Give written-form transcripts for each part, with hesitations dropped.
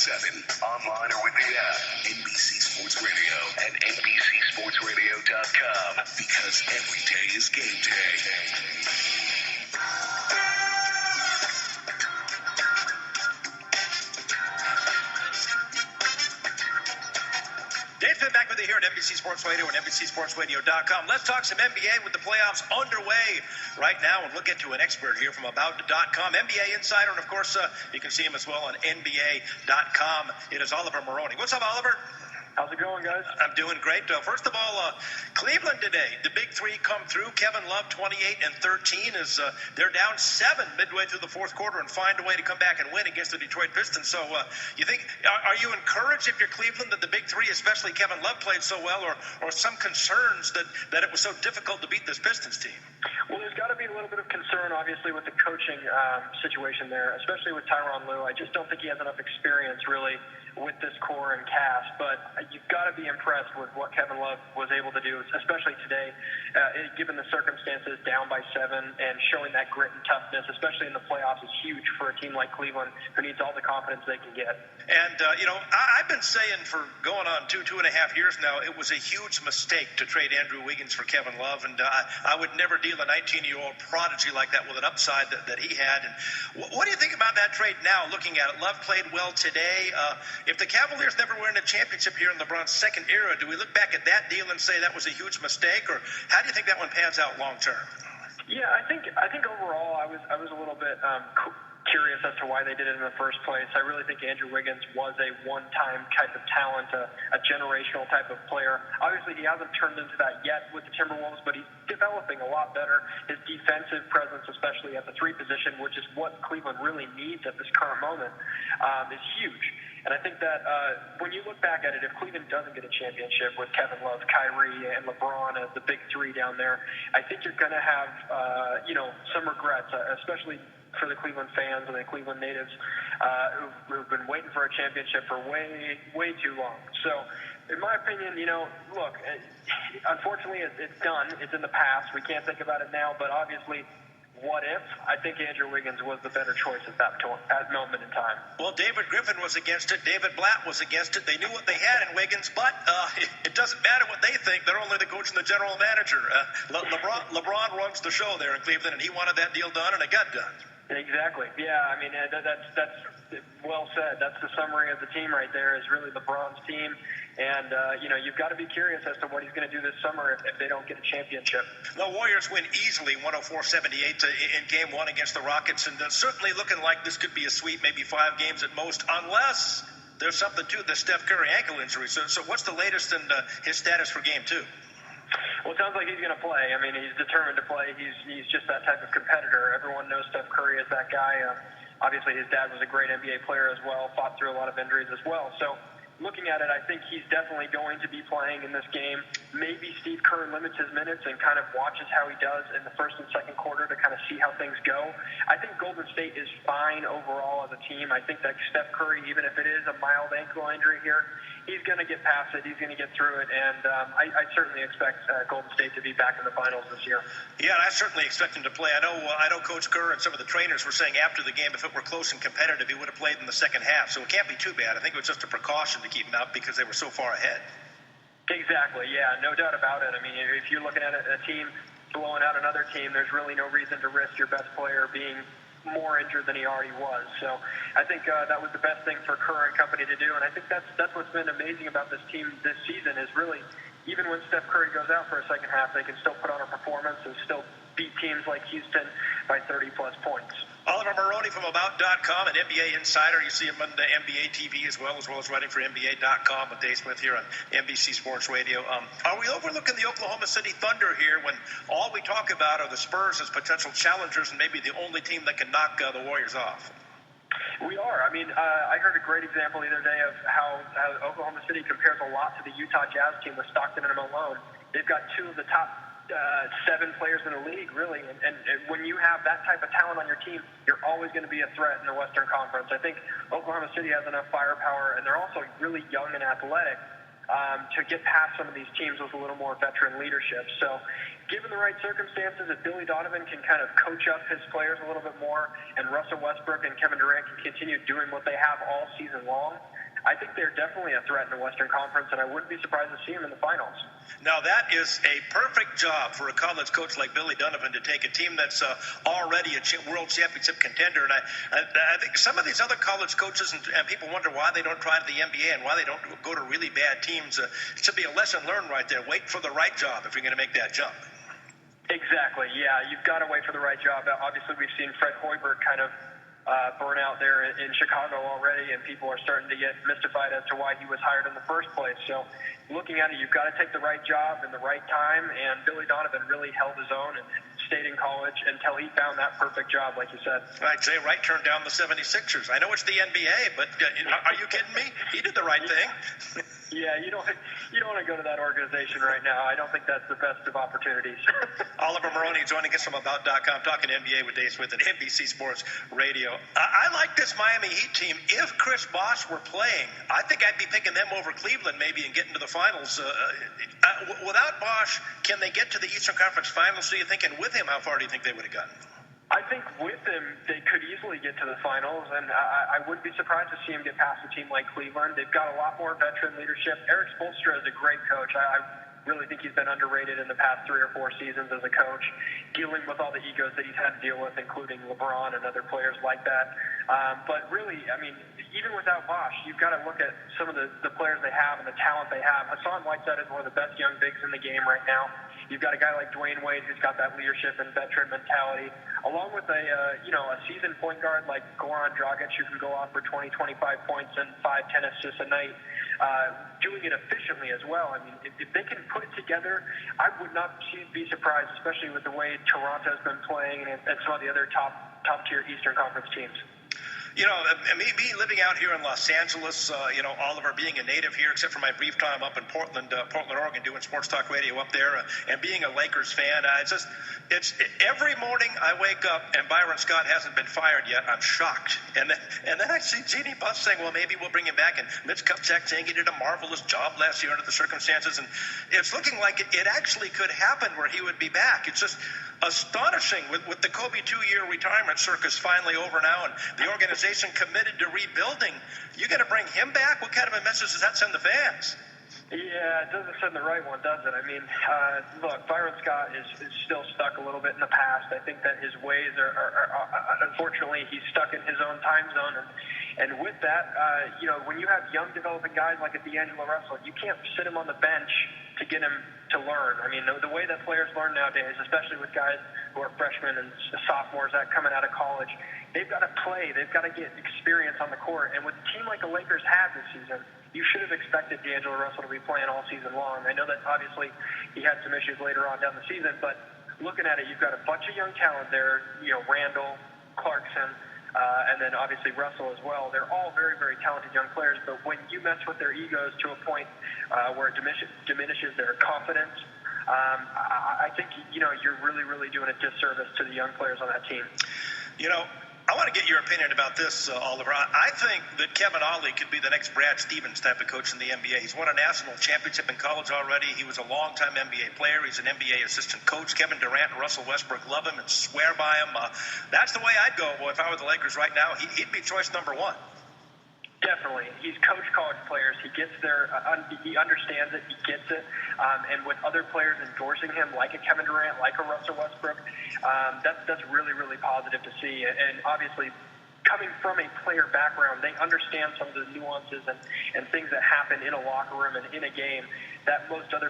24/7. Online or with the app. NBC Sports Radio and NBCSportsRadio.com. Because every day is game day. Dave Finn back with you here at NBC Sports Radio and NBCSportsRadio.com. Let's talk some NBA with the playoffs underway right now, and we'll get to an expert here from About.com, NBA insider, and of course, you can see him as well on NBA.com. It is Oliver Maroney. What's up, Oliver? How's it going, guys? I'm doing great. First of all, Cleveland today, the big three come through. Kevin Love, 28 and 13, is they're down 7 midway through the fourth quarter and find a way to come back and win against the Detroit Pistons. So you think, are you encouraged if you're Cleveland that the big three, especially Kevin Love, played so well, or some concerns that it was so difficult to beat this Pistons team? Well, there's got to be a little bit of concern, obviously, with the coaching situation there, especially with Tyronn Lue. I just don't think he has enough experience, really, with this core and cast, but you've got to be impressed with what Kevin Love was able to do, especially today, given the circumstances, down by 7, and showing that grit and toughness, especially in the playoffs, is huge for a team like Cleveland, who needs all the confidence they can get. And, I've been saying for going on 2.5 years now, it was a huge mistake to trade Andrew Wiggins for Kevin Love, and I would never deal a 19-year-old prodigy like that with an upside that he had. And what do you think about that trade now, looking at it? Love played well today. If the Cavaliers never win a championship here in LeBron's second era, do we look back at that deal and say that was a huge mistake, or how do you think that one pans out long term? Yeah, I think overall I was a little bit curious as to why they did it in the first place. I really think Andrew Wiggins was a one-time type of talent, a generational type of player. Obviously, he hasn't turned into that yet with the Timberwolves, but he's developing a lot better. His defensive presence, especially at the 3 position, which is what Cleveland really needs at this current moment, is huge. And I think that when you look back at it, if Cleveland doesn't get a championship with Kevin Love, Kyrie, and LeBron as the big 3 down there, I think you're going to have, some regrets, especially for the Cleveland fans and the Cleveland natives who've been waiting for a championship for way too long. So, in my opinion, look, unfortunately, it's done. It's in the past. We can't think about it now, but obviously, what if? I think Andrew Wiggins was the better choice at that moment in time. Well, David Griffin was against it. David Blatt was against it. They knew what they had in Wiggins, but it doesn't matter what they think. They're only the coach and the general manager. LeBron runs the show there in Cleveland, and he wanted that deal done, and it got done. Exactly. Yeah, I mean, that's well said. That's the summary of the team right there, is really LeBron's team. And, you've got to be curious as to what he's going to do this summer if they don't get a championship. The Warriors win easily 104-78 in Game 1 against the Rockets, and certainly looking like this could be a sweep, maybe 5 games at most, unless there's something to the Steph Curry ankle injury. So what's the latest in his status for Game 2? Well, it sounds like he's going to play. I mean, he's determined to play. He's just that type of competitor. Everyone knows Steph Curry is that guy. Obviously, his dad was a great NBA player as well, fought through a lot of injuries as well. So, looking at it, I think he's definitely going to be playing in this game. Maybe Steve Kerr limits his minutes and kind of watches how he does in the first and second quarter to kind of see how things go. I think Golden State is fine overall as a team. I think that Steph Curry, even if it is a mild ankle injury here, he's going to get past it. He's going to get through it. And I certainly expect Golden State to be back in the finals this year. Yeah, I certainly expect him to play. I know Coach Kerr and some of the trainers were saying after the game, if it were close and competitive, he would have played in the second half. So it can't be too bad. I think it was just a precaution to keep him out because they were so far ahead. Exactly, yeah, no doubt about it. I mean, if you're looking at a team blowing out another team, there's really no reason to risk your best player being more injured than he already was. So I think that was the best thing for Kerr and company to do, and I think that's what's been amazing about this team this season is really, even when Steph Curry goes out for a second half, they can still put on a performance and still beat teams like Houston by 30-plus points. Oliver Maroney from About.com, an NBA insider. You see him on the NBA TV as well as writing for NBA.com with Dave Smith here on NBC Sports Radio. Are we overlooking the Oklahoma City Thunder here when all we talk about are the Spurs as potential challengers and maybe the only team that can knock the Warriors off? We are. I mean, I heard a great example the other day of how Oklahoma City compares a lot to the Utah Jazz team with Stockton and Malone. They've got 2 of the top 7 players in the league, really. And when you have that type of talent on your team, you're always going to be a threat in the Western Conference. I think Oklahoma City has enough firepower, and they're also really young and athletic to get past some of these teams with a little more veteran leadership. So given the right circumstances, if Billy Donovan can kind of coach up his players a little bit more, and Russell Westbrook and Kevin Durant can continue doing what they have all season long, I think they're definitely a threat in the Western Conference, and I wouldn't be surprised to see them in the finals. Now, that is a perfect job for a college coach like Billy Donovan to take a team that's already a world championship contender. And I think some of these other college coaches and people wonder why they don't try to the NBA and why they don't go to really bad teams. It should be a lesson learned right there. Wait for the right job if you're going to make that jump. Exactly, yeah. You've got to wait for the right job. Obviously, we've seen Fred Hoiberg kind of burn out there in Chicago already, and people are starting to get mystified as to why he was hired in the first place. So looking at it, you've got to take the right job in the right time, and Billy Donovan really held his own and stayed in college until he found that perfect job, like you said. Right, Jay Wright turned down the 76ers. I know it's the NBA, but are you kidding me? He did the right thing. Yeah, you don't want to go to that organization right now. I don't think that's the best of opportunities. Oliver Maroney joining us from About.com, talking NBA with Dave Smith at NBC Sports Radio. I like this Miami Heat team. If Chris Bosh were playing, I think I'd be picking them over Cleveland maybe and getting to the finals. Without Bosh, can they get to the Eastern Conference Finals, do you think? And with him, how far do you think they would have gotten? I think with him, they could easily get to the finals, and I wouldn't be surprised to see him get past a team like Cleveland. They've got a lot more veteran leadership. Erik Spoelstra is a great coach. I really think he's been underrated in the past 3 or 4 seasons as a coach, dealing with all the egos that he's had to deal with, including LeBron and other players like that. But really, I mean, even without Bosh, you've got to look at some of the players they have and the talent they have. Hassan Whiteside is one of the best young bigs in the game right now. You've got a guy like Dwayne Wade who's got that leadership and veteran mentality, along with a seasoned point guard like Goran Dragic who can go off for 20, 25 points and 5-10 assists a night, doing it efficiently as well. I mean, if they can put it together, I would not be surprised, especially with the way Toronto's been playing and some of the other top-tier Eastern Conference teams. You know, me living out here in Los Angeles, Oliver, being a native here, except for my brief time up in Portland, Oregon, doing sports talk radio up there, and being a Lakers fan, it's every morning I wake up and Byron Scott hasn't been fired yet. I'm shocked, and then I see Jeannie Buss saying, well, maybe we'll bring him back, and Mitch Kupchak saying he did a marvelous job last year under the circumstances, and it's looking like it actually could happen where he would be back. It's just astonishing with the Kobe 2-year retirement circus finally over now and the organization committed to rebuilding. You got to bring him back? What kind of a message does that send the fans? Yeah, it doesn't send the right one, does it? I mean, look, Byron Scott is still stuck a little bit in the past. I think that his ways are unfortunately, he's stuck in his own time zone. And with that, when you have young developing guys like a D'Angelo Russell, you can't sit him on the bench to get him to learn. I mean, the way that players learn nowadays, especially with guys who are freshmen and sophomores that coming out of college, they've got to play. They've got to get experience on the court. And with a team like the Lakers had this season, you should have expected D'Angelo Russell to be playing all season long. I know that obviously he had some issues later on down the season, but looking at it, you've got a bunch of young talent there, Randall, Clarkson, and then obviously Russell as well. They're all very, very talented young players, but when you mess with their egos to a point where it diminishes their confidence, I think, you're really, really doing a disservice to the young players on that team. I want to get your opinion about this, Oliver. I think that Kevin Ollie could be the next Brad Stevens type of coach in the NBA. He's won a national championship in college already. He was a longtime NBA player. He's an NBA assistant coach. Kevin Durant and Russell Westbrook love him and swear by him. That's the way I'd go. Well, if I were the Lakers right now, he'd be choice number 1. Definitely. He's coached college players. He gets there. He understands it. He gets it. And with other players endorsing him, like a Kevin Durant, like a Russell Westbrook, that's really, really positive to see. And obviously, coming from a player background, they understand some of the nuances and things that happen in a locker room and in a game that most other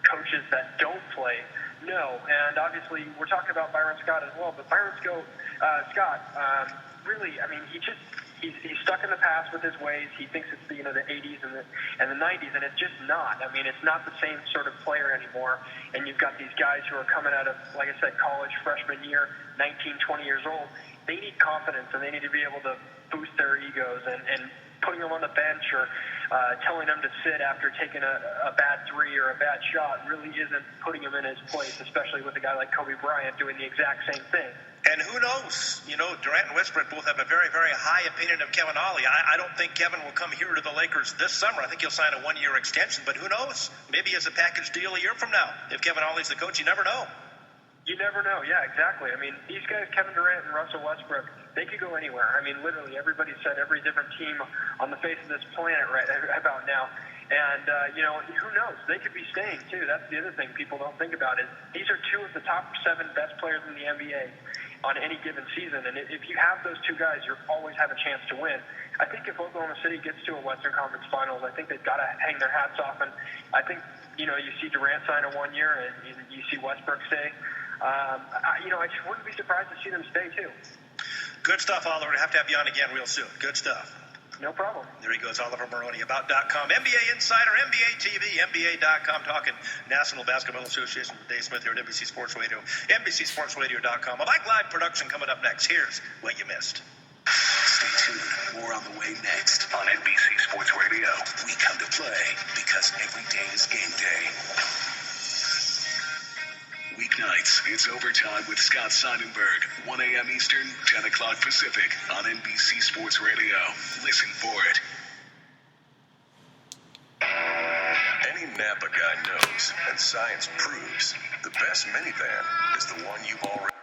coaches that don't play know. And obviously, we're talking about Byron Scott as well. But Byron Scott, really, I mean, He's stuck in the past with his ways. He thinks it's the 80s and the 90s, and it's just not. I mean, it's not the same sort of player anymore. And you've got these guys who are coming out of, like I said, college freshman year, 19, 20 years old. They need confidence, and they need to be able to boost their egos. And putting them on the bench or telling them to sit after taking a bad 3 or a bad shot really isn't putting him in his place, especially with a guy like Kobe Bryant doing the exact same thing. And who knows? Durant and Westbrook both have a very, very high opinion of Kevin Ollie. I don't think Kevin will come here to the Lakers this summer. I think he'll sign a one-year extension, but who knows? Maybe as a package deal a year from now. If Kevin Ollie's the coach, you never know. You never know. Yeah, exactly. I mean, these guys, Kevin Durant and Russell Westbrook, they could go anywhere. I mean, literally, everybody said every different team on the face of this planet right about now. And, who knows? They could be staying, too. That's the other thing people don't think about is these are two of the top 7 best players in the NBA on any given season. And if you have those two guys, you always have a chance to win. I think if Oklahoma City gets to a Western Conference Finals, I think they've got to hang their hats off. And I think, you see Durant sign a 1 year and you see Westbrook stay. I just wouldn't be surprised to see them stay, too. Good stuff, Oliver. We'll have to have you on again real soon. Good stuff. No problem. There he goes, Oliver Maroney, about.com. NBA Insider, NBA TV, NBA.com, talking National Basketball Association with Dave Smith here at NBC Sports Radio, NBCSportsRadio.com. A Mike Live production coming up next. Here's what you missed. Stay tuned. More on the way next on NBC Sports Radio. We come to play because every day is game day. Weeknights, it's Overtime with Scott Seidenberg, 1 a.m. Eastern, 10 o'clock Pacific on NBC Sports Radio. Listen for it. Any Napa guy knows, and science proves, the best minivan is the one you've already...